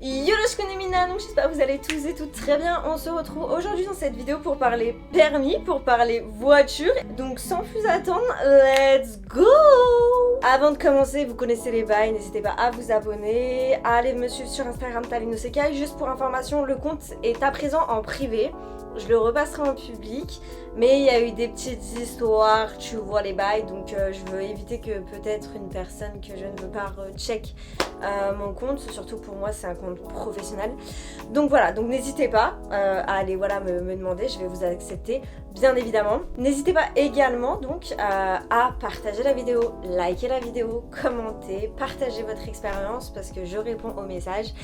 Yo je connais Mina, donc j'espère que vous allez tous et toutes très bien. On se retrouve aujourd'hui dans cette vidéo pour parler permis, pour parler voiture. Donc sans plus attendre, let's go! Avant de commencer, vous connaissez les bails, n'hésitez pas à vous abonner, à aller me suivre sur Instagram Talinosekai. Juste pour information, le compte est à présent en privé. Je le repasserai en public, mais il y a eu des petites histoires, tu vois les bails, donc je veux éviter que peut-être une personne que je ne veux pas check mon compte, surtout pour moi c'est un compte professionnel. Donc voilà, donc n'hésitez pas à aller voilà, me demander, je vais vous accepter bien évidemment. N'hésitez pas également donc à partager la vidéo, liker la vidéo, commenter, partager votre expérience parce que je réponds aux messages.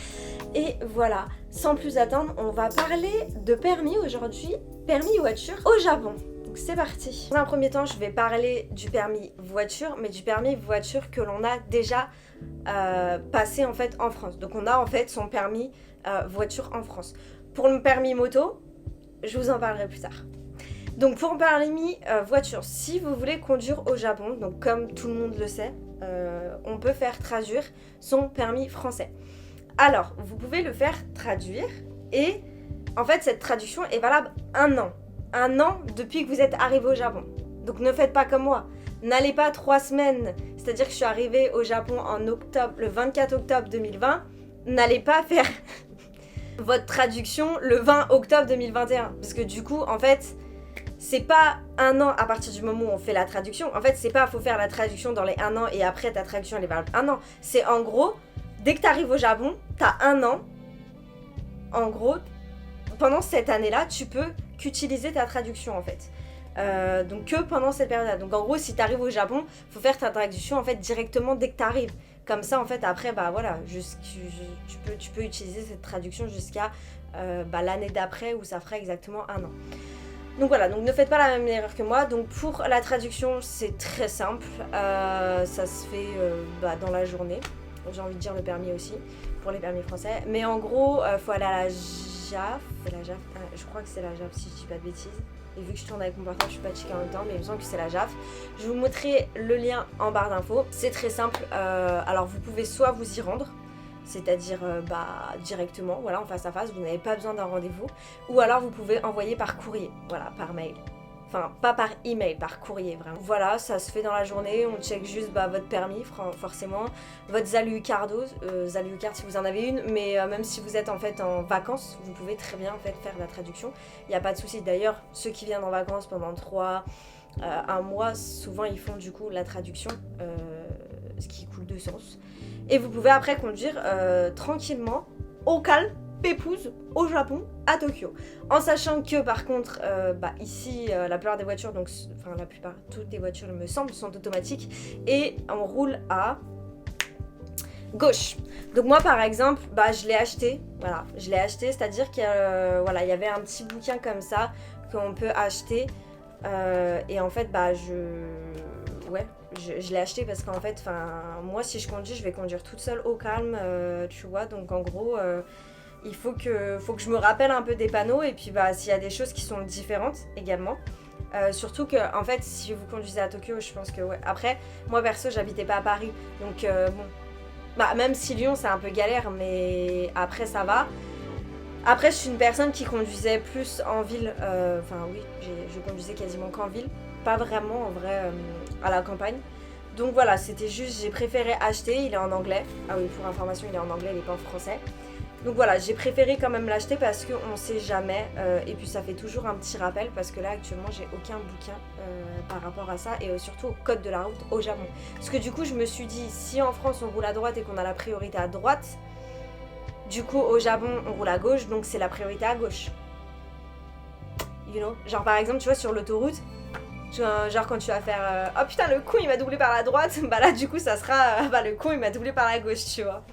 Et voilà, sans plus attendre, on va parler de permis aujourd'hui, permis voiture au Japon. Donc c'est parti. Dans un premier temps, je vais parler du permis voiture, mais du permis voiture que l'on a déjà passé en fait en France. Donc on a en fait son permis voiture en France. Pour le permis moto, je vous en parlerai plus tard. Donc pour le permis voiture, si vous voulez conduire au Japon, donc comme tout le monde le sait, on peut faire traduire son permis français. Alors, vous pouvez le faire traduire et en fait cette traduction est valable un an. Un an depuis que vous êtes arrivé au Japon. Donc ne faites pas comme moi. N'allez pas 3 semaines, c'est-à-dire que je suis arrivée au Japon en octobre, le 24 octobre 2020. N'allez pas faire votre traduction le 20 octobre 2021. Parce que du coup, en fait, c'est pas un an à partir du moment où on fait la traduction. En fait, c'est pas faut faire la traduction dans les 1 an et après ta traduction elle est valable un an. C'est en gros, dès que tu arrives au Japon, t'as 1 an. En gros, pendant cette année-là, tu peux qu'utiliser ta traduction en fait. Donc que pendant cette période-là. Donc en gros, si tu arrives au Japon, faut faire ta traduction en fait directement dès que tu arrives. Comme ça en fait après bah voilà, tu peux utiliser cette traduction jusqu'à l'année d'après où ça fera exactement 1 an. Donc voilà, donc ne faites pas la même erreur que moi. Donc pour la traduction, c'est très simple. Ça se fait dans la journée. J'ai envie de dire le permis aussi, pour les permis français. Mais en gros, faut aller à la JAF. Je crois que c'est la JAF si je dis pas de bêtises. Et vu que je tourne avec mon portable, je suis pas checkée en même temps, mais il me semble que c'est la JAF. Je vous montrerai le lien en barre d'infos. C'est très simple. Alors vous pouvez soit vous y rendre, c'est-à-dire directement, voilà, en face à face, vous n'avez pas besoin d'un rendez-vous. Ou alors vous pouvez envoyer par courrier, voilà, par mail. Enfin, pas par email, par courrier, vraiment. Voilà, ça se fait dans la journée, on check juste votre permis, forcément, votre Zalucard si vous en avez une, mais même si vous êtes en fait en vacances, vous pouvez très bien en fait faire la traduction. Il n'y a pas de souci. D'ailleurs, ceux qui viennent en vacances pendant 1 mois, souvent ils font du coup la traduction, ce qui coule de sens. Et vous pouvez après conduire tranquillement, au calme, pépouze, au Japon, à Tokyo. En sachant que par contre, ici, la plupart des voitures, toutes les voitures il me semble, sont automatiques et on roule à gauche. Donc moi par exemple, je l'ai acheté, voilà, c'est-à-dire qu'il y avait un petit bouquin comme ça qu'on peut acheter et en fait je l'ai acheté parce qu'en fait, moi si je conduis, je vais conduire toute seule au calme, tu vois, donc en gros il faut que je me rappelle un peu des panneaux et puis s'il y a des choses qui sont différentes également. Surtout que en fait si vous conduisez à Tokyo, je pense que ouais. Après, moi perso j'habitais pas à Paris, donc même si Lyon c'est un peu galère, mais après ça va. Après je suis une personne qui conduisait plus en ville, je conduisais quasiment qu'en ville, pas vraiment en vrai à la campagne. Donc voilà, c'était juste, j'ai préféré acheter, il est en anglais. Ah oui, pour information, il est en anglais, il est pas en français. Donc voilà, j'ai préféré quand même l'acheter parce qu'on sait jamais et puis ça fait toujours un petit rappel parce que là actuellement j'ai aucun bouquin par rapport à ça et surtout au code de la route au Japon. Parce que du coup je me suis dit, si en France on roule à droite et qu'on a la priorité à droite, du coup au Japon on roule à gauche, donc c'est la priorité à gauche. You know, genre par exemple tu vois sur l'autoroute, genre quand tu vas faire oh putain le con il m'a doublé par la droite, là du coup ça sera le con il m'a doublé par la gauche, tu vois.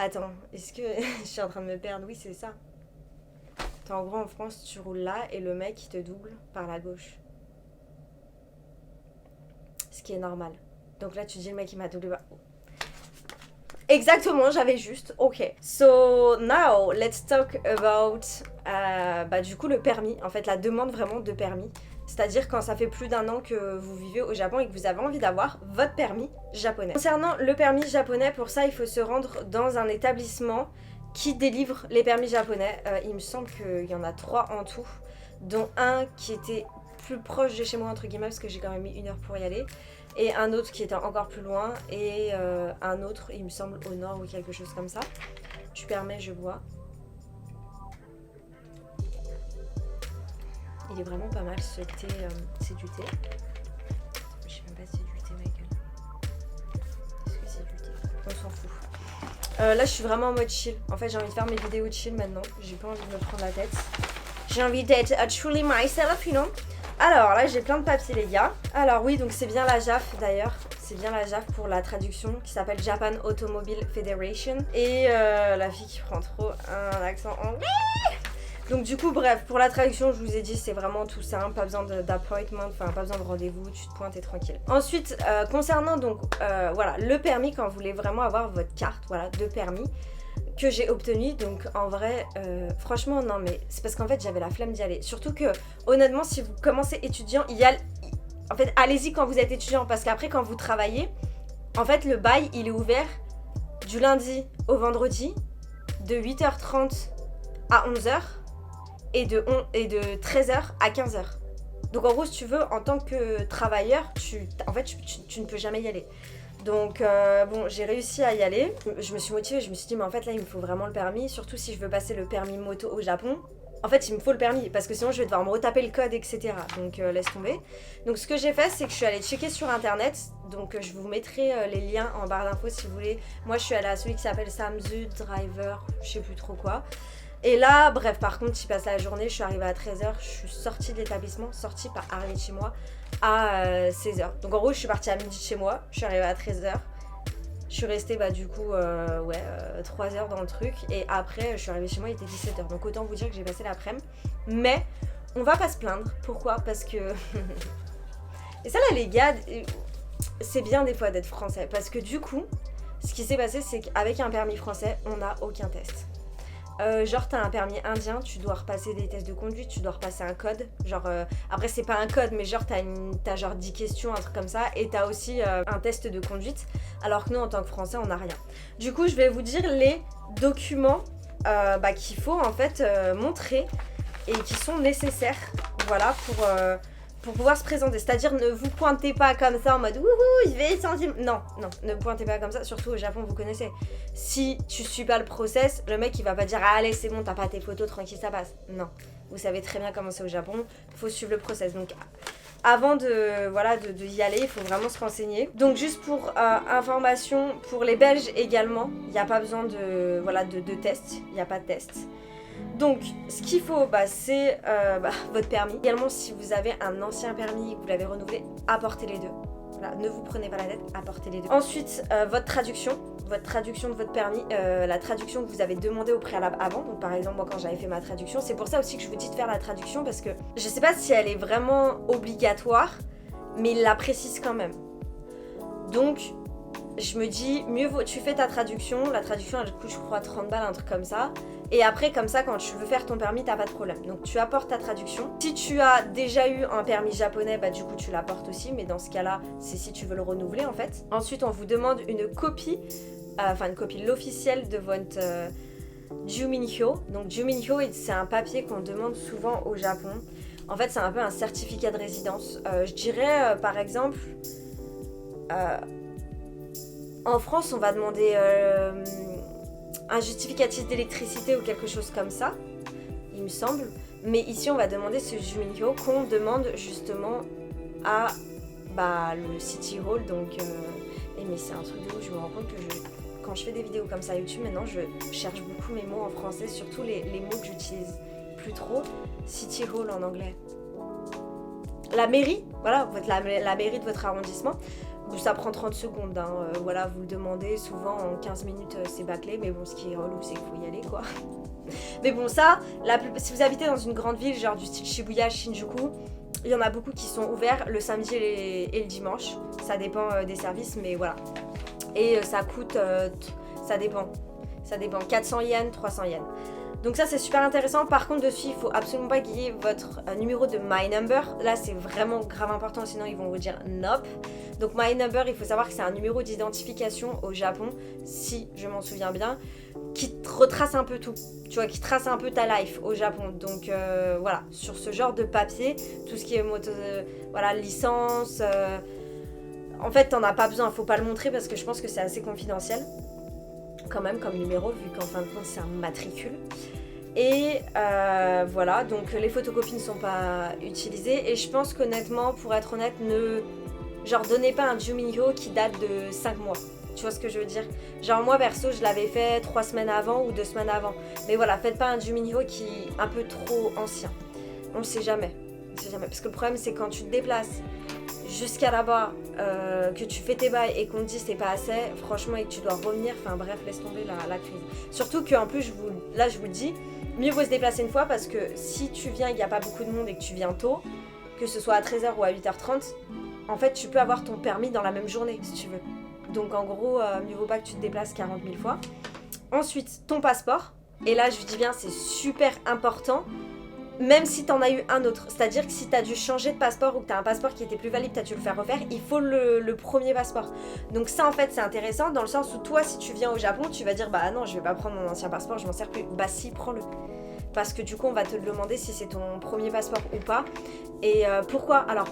Attends, est-ce que je suis en train de me perdre? Oui, c'est ça. En gros, en France, tu roules là et le mec, il te double par la gauche. Ce qui est normal. Donc là, tu dis, le mec, il m'a doublé par... Exactement, j'avais juste. Ok. So, now, let's talk about... du coup, le permis. En fait, la demande vraiment de permis. C'est-à-dire quand ça fait plus d'1 an que vous vivez au Japon et que vous avez envie d'avoir votre permis japonais. Concernant le permis japonais, pour ça, il faut se rendre dans un établissement qui délivre les permis japonais. Il me semble qu'il y en a 3 en tout, dont un qui était plus proche de chez moi entre guillemets parce que j'ai quand même mis 1 heure pour y aller, et un autre qui était encore plus loin, et un autre il me semble au nord ou quelque chose comme ça. Tu permets, je bois. Il est vraiment pas mal ce thé, c'est du thé. Je sais même pas si c'est du thé, Michael. Est-ce que c'est du thé? On s'en fout. Là je suis vraiment en mode chill. En fait j'ai envie de faire mes vidéos chill maintenant. J'ai pas envie de me prendre la tête. J'ai envie d'être truly myself, you know. Alors là j'ai plein de papiers les gars. Alors oui, donc c'est bien la JAF d'ailleurs. C'est bien la JAF pour la traduction qui s'appelle Japan Automobile Federation. Et la fille qui prend trop un accent anglais. Donc du coup bref, pour la traduction je vous ai dit c'est vraiment tout simple, pas besoin d'appointment, enfin pas besoin de rendez-vous, tu te pointes et tranquille. Ensuite concernant donc voilà le permis, quand vous voulez vraiment avoir votre carte voilà de permis que j'ai obtenu, donc en vrai franchement non mais c'est parce qu'en fait j'avais la flemme d'y aller. Surtout que honnêtement si vous commencez étudiant, en fait allez-y quand vous êtes étudiant, parce qu'après quand vous travaillez, en fait le bail il est ouvert du lundi au vendredi de 8h30 à 11h. Et de 13h à 15h. Donc en gros si tu veux en tant que travailleur tu ne peux jamais y aller. Donc bon j'ai réussi à y aller. Je me suis motivée, je me suis dit mais en fait là il me faut vraiment le permis. Surtout si je veux passer le permis moto au Japon. En fait il me faut le permis parce que sinon je vais devoir me retaper le code etc. Donc laisse tomber. Donc ce que j'ai fait c'est que je suis allée checker sur internet. Donc je vous mettrai les liens en barre d'infos si vous voulez. Moi je suis allée à celui qui s'appelle Samsung Driver, je sais plus trop quoi. Et là, bref, par contre, j'y passe la journée, je suis arrivée à 13h, je suis sortie de l'établissement, sortie par arrivée de chez moi à 16h. Donc en gros, je suis partie à midi de chez moi, je suis arrivée à 13h, je suis restée du coup 3 heures dans le truc, et après, je suis arrivée chez moi, il était 17h. Donc autant vous dire que j'ai passé l'après-midi. Mais on va pas se plaindre. Pourquoi? Parce que... et ça là les gars, c'est bien des fois d'être français, parce que du coup, ce qui s'est passé, c'est qu'avec un permis français, on n'a aucun test. Genre t'as un permis indien, tu dois repasser des tests de conduite, tu dois repasser un code. Genre après c'est pas un code mais genre t'as genre 10 questions, un truc comme ça. Et t'as aussi un test de conduite. Alors que nous en tant que français on n'a rien. Du coup je vais vous dire les documents qu'il faut en fait montrer et qui sont nécessaires. Voilà pour pouvoir se présenter. C'est-à-dire ne vous pointez pas comme ça en mode wouhou je vais sentir. Non, ne vous pointez pas comme ça, surtout au Japon vous connaissez. Si tu suis pas le process, le mec il va pas dire ah, allez c'est bon t'as pas tes photos, tranquille ça passe. Non, vous savez très bien comment c'est au Japon, faut suivre le process. Donc avant de y aller, il faut vraiment se renseigner. Donc juste pour information, pour les Belges également, il n'y a pas besoin de test, il n'y a pas de test. Donc ce qu'il faut c'est votre permis. Également si vous avez un ancien permis et que vous l'avez renouvelé, apportez les deux. Voilà, ne vous prenez pas la tête, apportez les deux. Ensuite votre traduction de votre permis, la traduction que vous avez demandé au préalable avant. Donc par exemple moi quand j'avais fait ma traduction, c'est pour ça aussi que je vous dis de faire la traduction, parce que je sais pas si elle est vraiment obligatoire, mais il la précise quand même. Donc je me dis mieux vaut, tu fais ta traduction, la traduction elle coûte je crois 30 balles, un truc comme ça. Et après comme ça quand tu veux faire ton permis t'as pas de problème. Donc tu apportes ta traduction. Si tu as déjà eu un permis japonais, du coup tu l'apportes aussi, mais dans ce cas là c'est si tu veux le renouveler en fait. Ensuite on vous demande une copie, une copie l'officielle de votre Juminhyo. Donc Juminhyo c'est un papier qu'on demande souvent au Japon. En fait c'est un peu un certificat de résidence. Je dirais par exemple en France on va demander un justificatif d'électricité ou quelque chose comme ça, il me semble. Mais ici on va demander ce Juminhyo qu'on demande justement à le City Hall. Donc mais c'est un truc de ouf, je me rends compte que quand je fais des vidéos comme ça YouTube maintenant je cherche beaucoup mes mots en français, surtout les mots que j'utilise plus trop. City Hall en anglais, la mairie, voilà, la mairie de votre arrondissement. Ça prend 30 secondes, voilà, vous le demandez, souvent en 15 minutes c'est bâclé, mais bon ce qui est relou c'est qu'il faut y aller quoi. Mais bon ça, si vous habitez dans une grande ville genre du style Shibuya, Shinjuku, il y en a beaucoup qui sont ouverts le samedi et le dimanche, ça dépend des services mais voilà. Et ça coûte, ça dépend, 400 yens, 300 yens. Donc ça c'est super intéressant. Par contre dessus il faut absolument pas qu'il y ait votre numéro de My Number. Là c'est vraiment grave important, sinon ils vont vous dire nope. Donc My Number, il faut savoir que c'est un numéro d'identification au Japon, si je m'en souviens bien, qui te retrace un peu tout, tu vois, qui trace un peu ta life au Japon. Donc voilà, sur ce genre de papier, tout ce qui est voilà, licence, en fait t'en as pas besoin, faut pas le montrer parce que je pense que c'est assez confidentiel quand même comme numéro, vu qu'en fin de compte c'est un matricule. Et voilà, donc les photocopies ne sont pas utilisées. Et je pense qu'honnêtement, pour être honnête, genre donnez pas un Juminho qui date de 5 mois. Tu vois ce que je veux dire? Genre moi perso, je l'avais fait 3 semaines avant ou 2 semaines avant. Mais voilà, faites pas un Juminho qui est un peu trop ancien. On ne sait jamais. On sait jamais. Parce que le problème c'est quand tu te déplaces jusqu'à là-bas, que tu fais tes bails et qu'on te dit c'est pas assez, franchement, et que tu dois revenir, enfin bref, laisse tomber la crise. Surtout qu'en plus, je vous le dis, mieux vaut se déplacer une fois parce que si tu viens, il n'y a pas beaucoup de monde et que tu viens tôt, que ce soit à 13h ou à 8h30, en fait, tu peux avoir ton permis dans la même journée si tu veux. Donc en gros, mieux vaut pas que tu te déplaces 40 000 fois. Ensuite, ton passeport. Et là, je vous dis bien, c'est super important. Même si t'en as eu un autre, c'est-à-dire que si t'as dû changer de passeport ou que t'as un passeport qui était plus valide, t'as dû le faire refaire, il faut le premier passeport. Donc ça en fait c'est intéressant dans le sens où toi si tu viens au Japon, tu vas dire bah non je vais pas prendre mon ancien passeport, je m'en sers plus. Bah si, prends-le. Parce que du coup on va te le demander si c'est ton premier passeport ou pas. Et pourquoi? Alors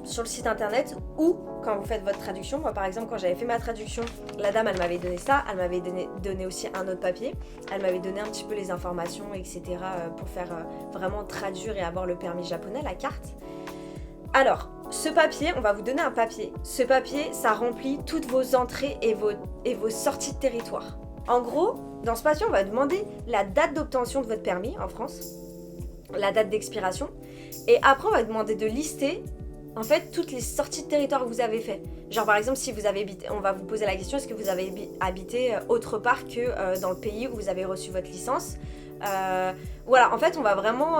sur le site internet ou quand vous faites votre traduction, moi par exemple quand j'avais fait ma traduction, la dame elle m'avait donné ça, elle m'avait donné aussi un autre papier, elle m'avait donné un petit peu les informations etc pour faire vraiment traduire et avoir le permis japonais, la carte. Alors ce papier, on va vous donner un papier, ce papier ça remplit toutes vos entrées et vos sorties de territoire. En gros, dans ce papier on va demander la date d'obtention de votre permis en France, la date d'expiration. Et après, on va demander de lister en fait toutes les sorties de territoire que vous avez fait. Genre par exemple, si vous avez habité, on va vous poser la question, est-ce que vous avez habité autre part que dans le pays où vous avez reçu votre licence? Voilà, en fait, on va vraiment,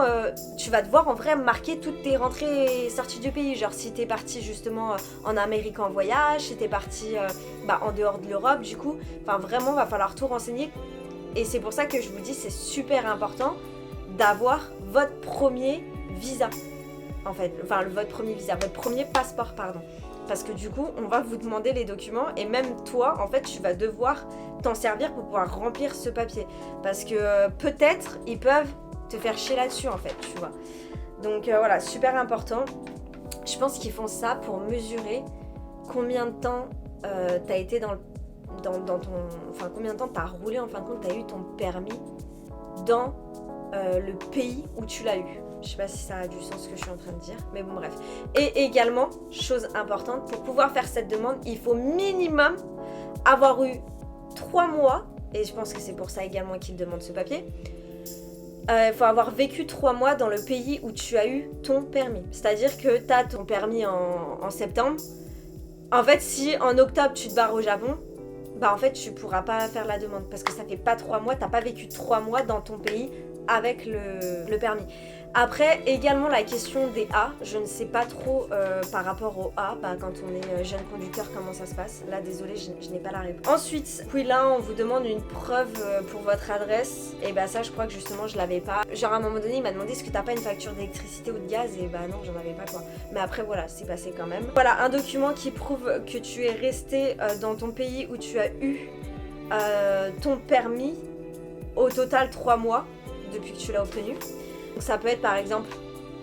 tu vas devoir en vrai marquer toutes tes rentrées et sorties du pays. Genre si t'es parti justement en Amérique en voyage, si t'es parti en dehors de l'Europe, du coup, enfin vraiment, va falloir tout renseigner. Et c'est pour ça que je vous dis, c'est super important d'avoir votre premier visa, en fait, enfin votre premier visa, votre premier passeport, pardon. Parce que du coup, on va vous demander les documents et même toi, en fait, tu vas devoir t'en servir pour pouvoir remplir ce papier. Parce que peut-être, ils peuvent te faire chier là-dessus, en fait, tu vois. Donc voilà, super important. Je pense qu'ils font ça pour mesurer combien de temps t'as été dans ton... Enfin, combien de temps t'as roulé, en fin de compte, t'as eu ton permis dans le pays où tu l'as eu. Je sais pas si ça a du sens ce que je suis en train de dire, mais bon bref. Et également, chose importante, pour pouvoir faire cette demande, il faut minimum avoir eu 3 mois, et je pense que c'est pour ça également qu'ils demandent ce papier, il faut avoir vécu 3 mois dans le pays où tu as eu ton permis. C'est-à-dire que tu as ton permis en septembre. En fait, si en octobre tu te barres au Japon, bah en fait tu pourras pas faire la demande parce que ça fait pas 3 mois, t'as pas vécu 3 mois dans ton pays avec le permis. Après, également la question des A, je ne sais pas trop par rapport au A, quand on est jeune conducteur, comment ça se passe. Là, désolé, je n'ai pas la réponse. Ensuite, puis là, on vous demande une preuve pour votre adresse. Et bah ça, je crois que justement, je l'avais pas. Genre, à un moment donné, il m'a demandé est-ce que t'as pas une facture d'électricité ou de gaz? Et bah non, j'en avais pas quoi. Mais après, voilà, c'est passé quand même. Voilà, un document qui prouve que tu es resté dans ton pays où tu as eu ton permis au total 3 mois depuis que tu l'as obtenu. Donc ça peut être par exemple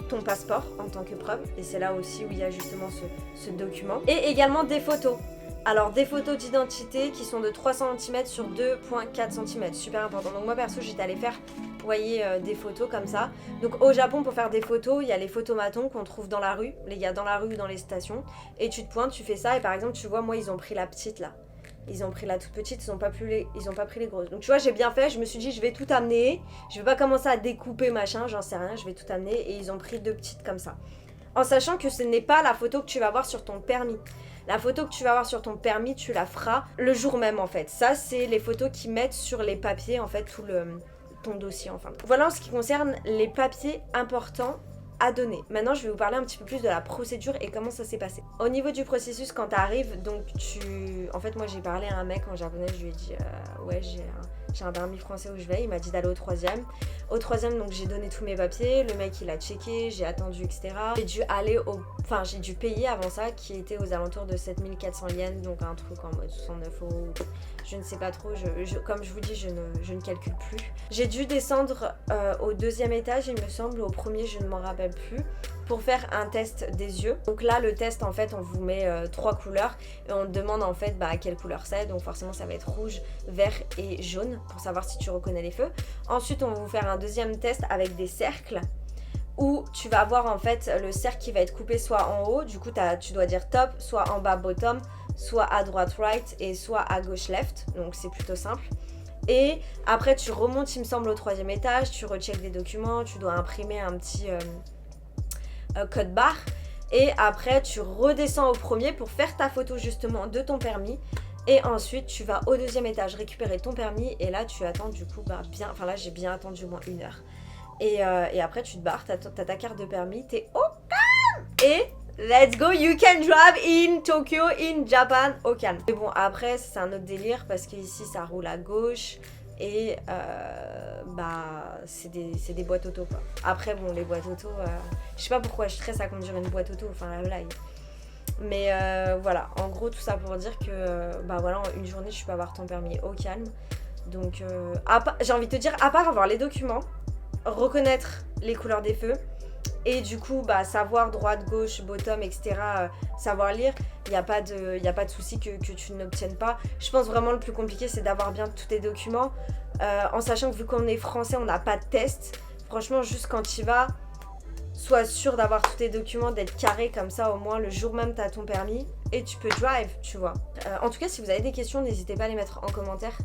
ton passeport en tant que preuve, et c'est là aussi où il y a justement ce document. Et également des photos. Alors des photos d'identité qui sont de 3 cm sur 2,4 cm, super important. Donc moi perso j'étais allée faire, vous voyez, des photos comme ça. Donc au Japon pour faire des photos, il y a les photomatons qu'on trouve dans la rue, les gars dans la rue ou dans les stations. Et tu te pointes, tu fais ça, et par exemple tu vois moi ils ont pris la petite là. Ils ont pris la toute petite, ils ont pas pris les grosses. Donc tu vois, j'ai bien fait, je me suis dit je vais tout amener. Je vais pas commencer à découper machin, j'en sais rien, je vais tout amener. Et ils ont pris 2 petites comme ça. En sachant que ce n'est pas la photo que tu vas voir sur ton permis. La photo que tu vas voir sur ton permis, tu la feras le jour même en fait. Ça, c'est les photos qu'ils mettent sur les papiers, en fait, ton dossier enfin. Voilà en ce qui concerne les papiers importants à donner. Maintenant, je vais vous parler un petit peu plus de la procédure et comment ça s'est passé. Au niveau du processus, quand tu arrives, donc en fait, moi j'ai parlé à un mec en japonais, je lui ai dit ouais, j'ai un permis français où je vais, il m'a dit d'aller au troisième. Au troisième, donc j'ai donné tous mes papiers, le mec il a checké, j'ai attendu, etc. J'ai dû payer avant ça, qui était aux alentours de 7400 yens, donc un truc en mode 69 euros, je ne sais pas trop, comme je vous dis, je ne calcule plus. J'ai dû descendre au deuxième étage, il me semble, au premier, je ne m'en rappelle plus, pour faire un test des yeux. Donc là, le test, en fait, on vous met 3 couleurs et on te demande en fait à quelle couleur c'est. Donc forcément, ça va être rouge, vert et jaune pour savoir si tu reconnais les feux. Ensuite, on va vous faire un deuxième test avec des cercles où tu vas avoir en fait le cercle qui va être coupé soit en haut, du coup tu dois dire top, soit en bas bottom, soit à droite right et soit à gauche left. Donc c'est plutôt simple. Et après, tu remontes, il me semble, au troisième étage, tu recheckes des documents, tu dois imprimer un petit code barre. Et après, tu redescends au premier pour faire ta photo justement de ton permis. Et ensuite, tu vas au deuxième étage récupérer ton permis. Et là, tu attends du coup là, j'ai bien attendu au moins 1 heure. Et après, tu te barres, t'as ta carte de permis, t'es au calme. Et let's go, you can drive in Tokyo, in Japan, au calme. Mais bon, après, c'est un autre délire parce qu'ici, ça roule à gauche. Et c'est des boîtes auto quoi. Après bon, les boîtes auto, je sais pas pourquoi je stresse à conduire une boîte auto, enfin la blague. Mais voilà, en gros tout ça pour dire que voilà, en une journée je peux avoir ton permis au calme. Donc j'ai envie de te dire, à part avoir les documents, reconnaître les couleurs des feux et du coup savoir droite, gauche, bottom, etc. Savoir lire, il n'y a pas de souci que tu n'obtiennes pas. Je pense vraiment le plus compliqué c'est d'avoir bien tous tes documents en sachant que vu qu'on est français on n'a pas de test. Franchement juste quand tu y vas, sois sûr d'avoir tous tes documents, d'être carré comme ça au moins le jour même t'as ton permis et tu peux drive, tu vois. En tout cas si vous avez des questions n'hésitez pas à les mettre en commentaire,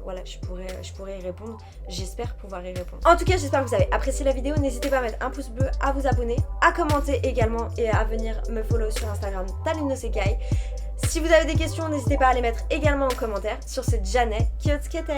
voilà je pourrais y répondre, j'espère pouvoir y répondre. En tout cas j'espère que vous avez apprécié la vidéo, n'hésitez pas à mettre un pouce bleu, à vous abonner, à commenter également et à venir me follow sur Instagram Talinosekai. Si vous avez des questions n'hésitez pas à les mettre également en commentaire. Sur cette Janet, Kyotskete.